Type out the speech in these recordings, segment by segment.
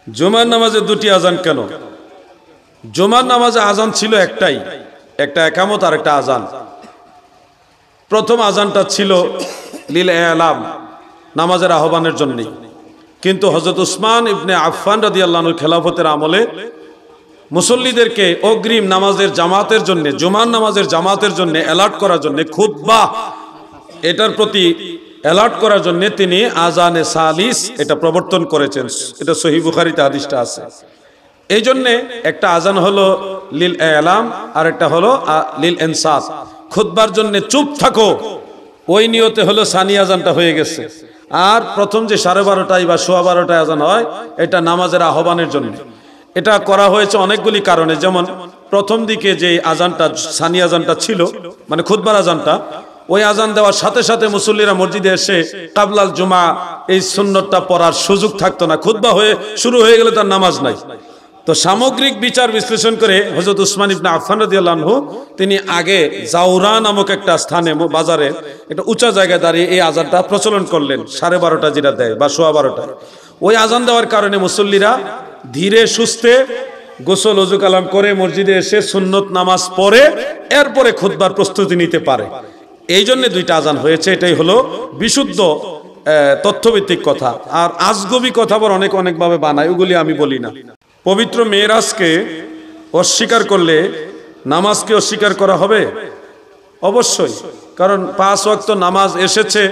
জুমার নামাজে দুটি আজান কেন? জুমার নামাজে আজান ছিল একটাই, একটা একামত আর একটা আজান। প্রথম আজানটা ছিল লিল ইলাম, নামাজের আহ্বানের জন্য। কিন্তু হযরত উসমান ইবনে আফফান রাদিয়াল্লাহু আনহুর খেলাফতের আমলে মুসল্লিদেরকে অগ্রিম নামাজের জামাতের জন্য, জুমার নামাজের জামাতের জন্য অ্যালার্ট করার জন্য, খুতবা এটার প্রতি অ্যালার্ট করার জন্য তিনি আজানে সালিস এটা প্রবর্তন করেছেন। এটা সহিহ বুখারীতে হাদিসটা আছে। এই জন্যে একটা আজান হলো লিল ইলাম আর একটা হলো লিল ইনসাত, খুতবার জন্য চুপ থাকো, ওই নিয়তে হলো সানি আজানটা হয়ে গেছে। আর প্রথম যে 12:30 বা 12:15 আজান হয় এটা নামাজের আহ্বানের জন্য। এটা করা হয়েছে অনেকগুলি কারণে, যেমন প্রথম দিকে যে আজানটা সানি আজানটা ছিল মানে খুতবার আজানটা, ওই আজান দেওয়ার সাথে সাথে মুসল্লিরা মসজিদে এসে কাবলাল জুমা এই সুন্নতটা পড়ার সুযোগ থাকতো না, খুতবা হয়ে শুরু হয়ে গেলে তার নামাজ নাই। তো সামগ্রিক বিচার বিশ্লেষণ করে হযরত উসমান ইবনে আফফান রাদিয়াল্লাহু আনহু তিনি আগে জাউরা নামক একটা স্থানে বাজারে একটা উঁচা জায়গায় দাঁড়িয়ে এই আজানটা প্রচলন করলেন, 12:30 যেটা দেয় বা 12:15। ওই আজান দেওয়ার কারণে মুসল্লিরা ধীরে সুস্থে গোসল ওযু কালাম করে মসজিদে এসে সুন্নত নামাজ পড়ে এরপরে খুতবার প্রস্তুতি নিতে পারে। এই জন্য দুইটা আজান হয়েছে, এটাই হলো বিশুদ্ধ তথ্যভিত্তিক কথা। আর আজগবি কথা আবার অনেকভাবে বানায়, ওগুলি আমি বলি না। পবিত্র মেরাজকে অস্বীকার করলে নামাজকে অস্বীকার করা হবে অবশ্যই, কারণ 5 ওয়াক্ত নামাজ এসেছে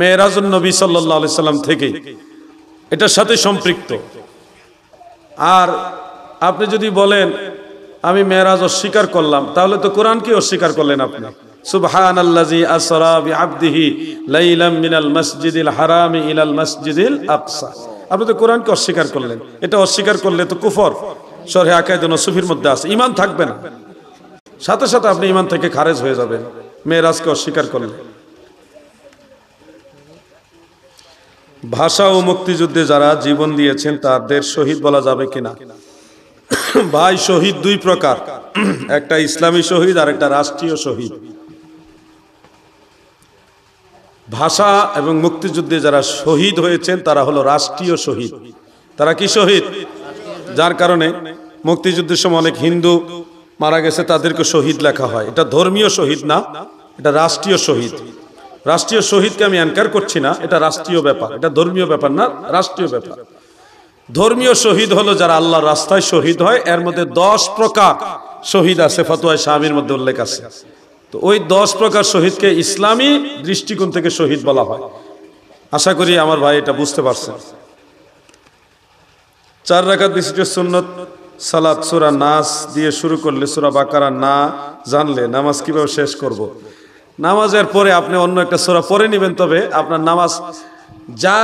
মেরাজুন নবী সাল্লাল্লাহু আলাইহি সাল্লাম থেকে, এটার সাথে সম্পৃক্ত। আর আপনি যদি বলেন আমি মেরাজ অস্বীকার করলাম, তাহলে তো কোরআনকে অস্বীকার করলেন আপনি। সুবহানাল্লাযী আসরা বিআবদিহি লাইলাম মিনাল মাসজিদিল হারামি ইলাল মাসজিদিল আকসা, আপনি তো কোরআনকে অস্বীকার করলেন। এটা অস্বীকার করলে তো কুফর শরহে আকায়েদ নসুফির মধ্যে আছে, ঈমান থাকবে না, সাথে সাথে আপনি ঈমান থেকে খারেজ হয়ে যাবেন মেরাজকে অস্বীকার করলে। ভাষা ও মুক্তিযুদ্ধে যারা জীবন দিয়েছেন তাদের শহীদ বলা যাবে কিনা? ভাই, শহীদ দুই প্রকার, একটা ইসলামী শহীদ আর একটা রাষ্ট্রীয় শহীদ। ভাষা এবং মুক্তিযুদ্ধে যারা শহীদ হয়েছেন তারা হলো রাষ্ট্রীয় শহীদ। তারা কি শহীদ? যার কারণে মুক্তিযুদ্ধের সময় অনেক হিন্দু মারা গেছে, তাদেরকে শহীদ লেখা হয়। এটা ধর্মীয় শহীদ না, এটা রাষ্ট্রীয় শহীদ। রাষ্ট্রীয় শহীদকে আমি এনকার করছি না, এটা রাষ্ট্রীয় ব্যাপার, এটা ধর্মীয় ব্যাপার না, রাষ্ট্রীয় ব্যাপার। ধর্মীয় শহীদ হলো যারা আল্লাহর রাস্তায় শহীদ হয়, এর মধ্যে 10 প্রকার শহীদ আছে, ফতোয়া শামির মধ্যে উল্লেখ আছে। তো ওই 10 প্রকার শহীদকে ইসলামী দৃষ্টিকোণ থেকে শহীদ বলা হয়। আশা করি আমার ভাই এটা বুঝতে পারছেন। 4 রাকাত বিশিষ্ট সুন্নত সালাত সূরা নাস দিয়ে শুরু করলে সূরা বাকারা না জানলে নামাজ কিভাবে শেষ করব? নামাজের পরে আপনি অন্য একটা সূরা পড়ে নেবেন, তবে আপনার নামাজ যা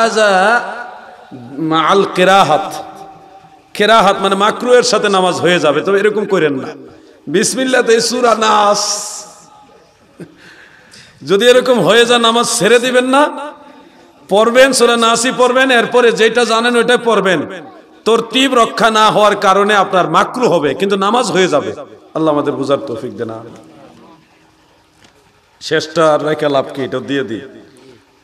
মাল কেরাহাত মানে মাকরুহের সাথে নামাজ হয়ে যাবে, তবে এরকম করেন না বিসমিল্লাতে সূরা নাস, যদি এরকম হয়ে যায় নামাজ ছেড়ে দিবেন না, পড়বেন সূরা নাসই পড়বেন, এরপরে যেটা জানেন ওইটাই পড়বেন। তরতিব রক্ষা না হওয়ার কারণে আপনার মাকরু হবে, কিন্তু নামাজ হয়ে যাবে। আল্লাহ আমাদের বুঝার তৌফিক দেন। শেষটা আর রেখে লাভ কি, এটা দিয়ে দিই।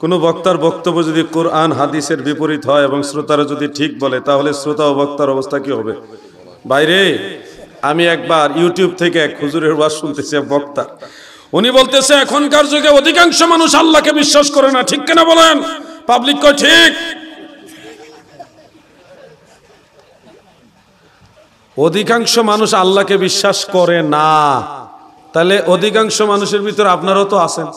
কোন বক্তার বক্তব্য যদি কোরআন হাদিসের বিপরীত হয় এবং শ্রোতারা যদি ঠিক বলে, তাহলে শ্রোতা ও বক্তার অবস্থা কি হবে? বাইরে আমি একবার ইউটিউব থেকে এক হুজুরের ওয়াজ শুনতেছি, বক্তা উনি বলতেছে এখনকার যুগে অধিকাংশ মানুষ আল্লাহকে বিশ্বাস করে না, ঠিক কিনা বলেন? পাবলিক কয় ঠিক। অধিকাংশ মানুষ আল্লাহকে বিশ্বাস করে না, তাহলে অধিকাংশ মানুষের ভিতরে আপনারাও তো আছেন,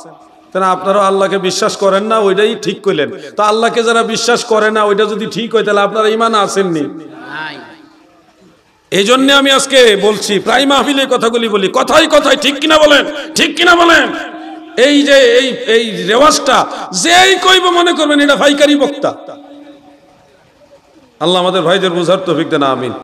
তাহলে আপনারাও আল্লাহকে বিশ্বাস করেন না, ওইটাই ঠিক কইলেন। তো আল্লাহকে যারা বিশ্বাস করে না ওইটা যদি ঠিক হয়, তাহলে আপনারা ঈমান আসেননি। এই জন্য আমি আজকে বলছি, প্রায় মাহফিলে কথাগুলি বলি, কথাই ঠিক কিনা বলেন, ঠিক কিনা বলেন। এই যে এই রেওয়াজটা যেই কইব মনে করবেন এটা ভাইকারি বক্তা। আল্লাহ আমাদের ভাইদের বুঝার তৌফিক দেন, আমিন।